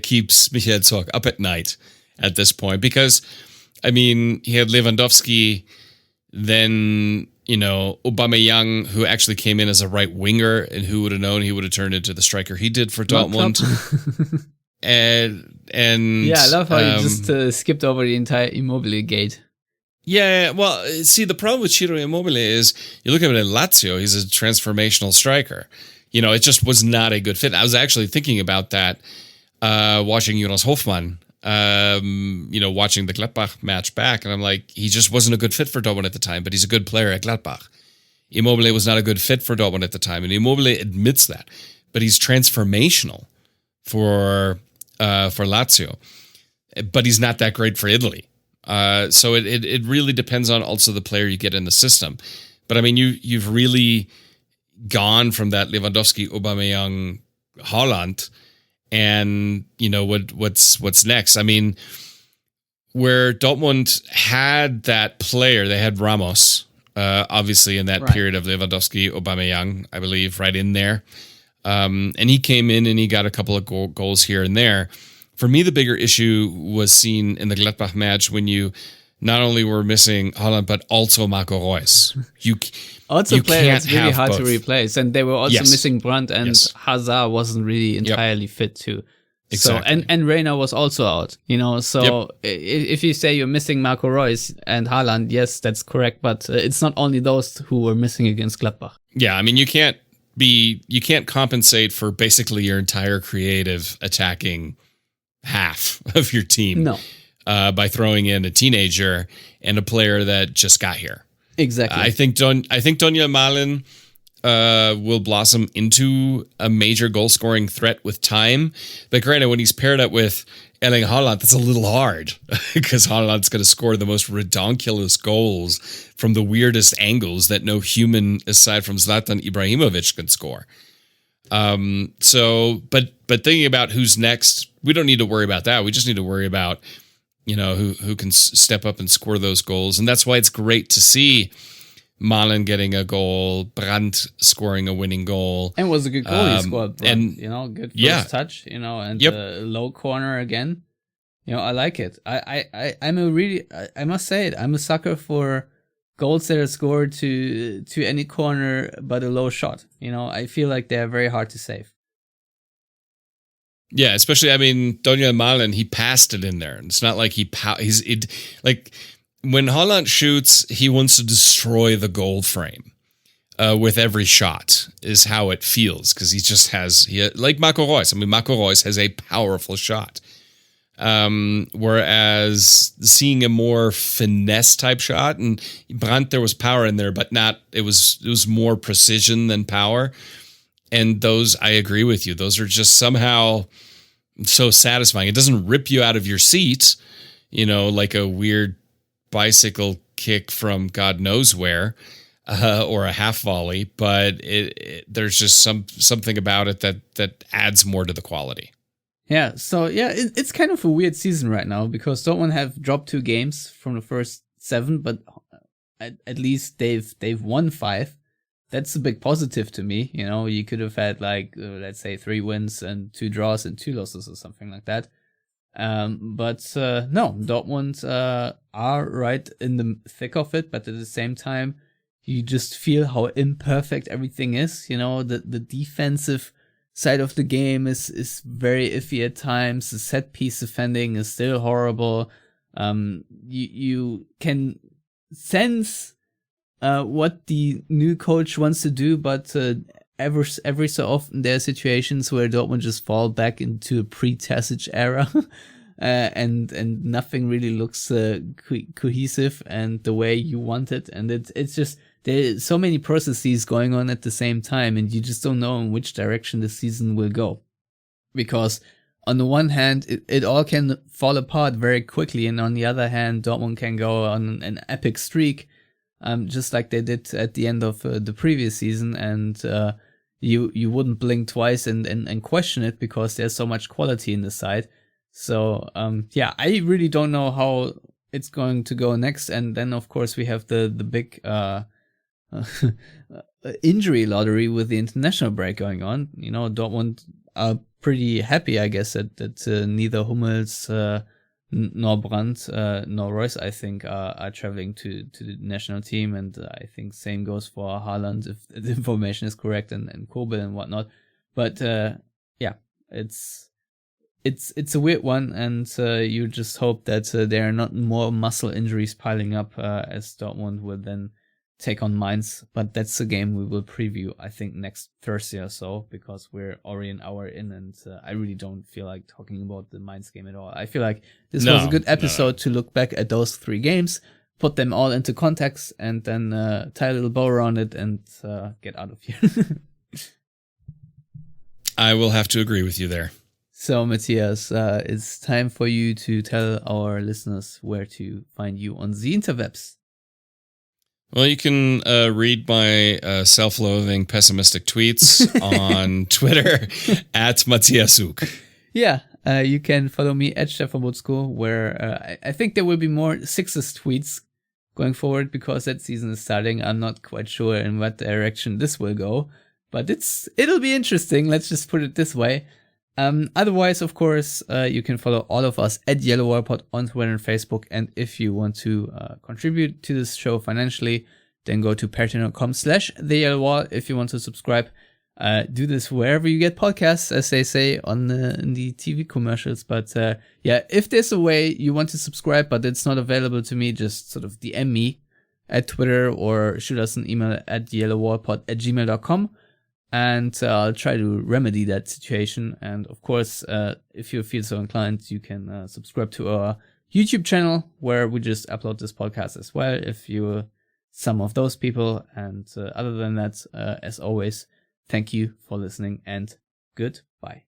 keeps Michael Zorc up at night at this point, because I mean, he had Lewandowski, then, Aubameyang, who actually came in as a right winger, and who would have known he would have turned into the striker he did for Dortmund. and yeah, I love how you just skipped over the entire Immobile gate. Yeah, well, see, the problem with Ciro Immobile is, you look at him in Lazio, he's a transformational striker. It just was not a good fit. I was actually thinking about that watching Jonas Hofmann. Watching the Gladbach match back, and I'm like, he just wasn't a good fit for Dortmund at the time, but he's a good player at Gladbach. Immobile was not a good fit for Dortmund at the time, and Immobile admits that, but he's transformational for Lazio, but he's not that great for Italy. So it really depends on also the player you get in the system. But I mean, you've really gone from that Lewandowski, Aubameyang, Haaland. And what's next? I mean, where Dortmund had that player, they had Ramos, obviously in that period of Lewandowski, Aubameyang, I believe, right in there. And he came in and he got a couple of goals here and there. For me, the bigger issue was seen in the Gladbach match when you not only were missing Haaland, but also Marco Reus. Also, player that's really hard to replace, and they were also missing Brandt, and Hazard wasn't really entirely fit too. Exactly. So, and Reina was also out. So if you say you're missing Marco Reus and Haaland, yes, that's correct. But it's not only those who were missing against Gladbach. Yeah, I mean, you can't compensate for basically your entire creative attacking half of your team. No. By throwing in a teenager and a player that just got here. Exactly. I think Daniel Malin will blossom into a major goal-scoring threat with time. But granted, when he's paired up with Erling Haaland, that's a little hard because Haaland's going to score the most redonkulous goals from the weirdest angles that no human aside from Zlatan Ibrahimovic can score. But thinking about who's next, we don't need to worry about that. We just need to worry about, who can step up and score those goals. And that's why it's great to see Malen getting a goal, Brandt scoring a winning goal. And it was a good goal he scored, Brandt, and good first touch, and low corner again. I like it. I must say it, I'm a sucker for goals that are scored to any corner but a low shot. I feel like they're very hard to save. Yeah, especially, Daniel Malen, he passed it in there. It's not like when Haaland shoots, he wants to destroy the goal frame with every shot, is how it feels, because he just has, like Marco Reus. Marco Reus has a powerful shot. Whereas seeing a more finesse type shot, and Brandt, there was power in there, but it was more precision than power. And those, I agree with you, those are just somehow so satisfying. It doesn't rip you out of your seat, like a weird bicycle kick from God knows where, or a half volley, but there's just something about it that adds more to the quality. Yeah, so it's kind of a weird season right now because Dortmund have dropped 2 games from the first 7, but at least they've won 5. That's a big positive to me. You could have had let's say 3 wins and 2 draws and 2 losses or something like that. But no, Dortmund are right in the thick of it, but at the same time, you just feel how imperfect everything is. The defensive side of the game is very iffy at times. The set piece defending is still horrible. You can sense what the new coach wants to do, but every so often there are situations where Dortmund just fall back into a pre-Terzic era, and nothing really looks cohesive and the way you want it. And it's just, there's so many processes going on at the same time, and you just don't know in which direction the season will go. Because on the one hand, it all can fall apart very quickly, and on the other hand, Dortmund can go on an epic streak, just like they did at the end of the previous season, and you wouldn't blink twice and question it because there's so much quality in the side. So I really don't know how it's going to go next. And then of course we have the big injury lottery with the international break going on. Dortmund are pretty happy, I guess, that neither Hummels nor Brandt nor Reus, I think, are traveling to the national team, and I think same goes for Haaland if the information is correct, and Kobel and whatnot. But it's a weird one, and you just hope that there are not more muscle injuries piling up as Dortmund will then take on Mainz. But that's a game we will preview, I think, next Thursday or so, because we're already an hour in, and I really don't feel like talking about the Mainz game at all. I feel like this was a good episode to look back at those 3 games, put them all into context, and then tie a little bow around it and get out of here. I will have to agree with you there. So, Matthias, it's time for you to tell our listeners where to find you on the interwebs. Well, you can read my self-loathing, pessimistic tweets on Twitter at Matthias Zug. Yeah, you can follow me at Stefan Butzko, where I think there will be more Sixers tweets going forward because that season is starting. I'm not quite sure in what direction this will go, but it'll be interesting. Let's just put it this way. Otherwise, of course, you can follow all of us at Yellowwallpod on Twitter and Facebook. And if you want to contribute to this show financially, then go to patreon.com/theyellowwall. If you want to subscribe, do this wherever you get podcasts, as they say in the TV commercials. But if there's a way you want to subscribe, but it's not available to me, just sort of DM me at Twitter or shoot us an email at yellowwallpod@gmail.com. And I'll try to remedy that situation. And of course, if you feel so inclined, you can subscribe to our YouTube channel, where we just upload this podcast as well. If you some of those people. And other than that, as always, thank you for listening and goodbye.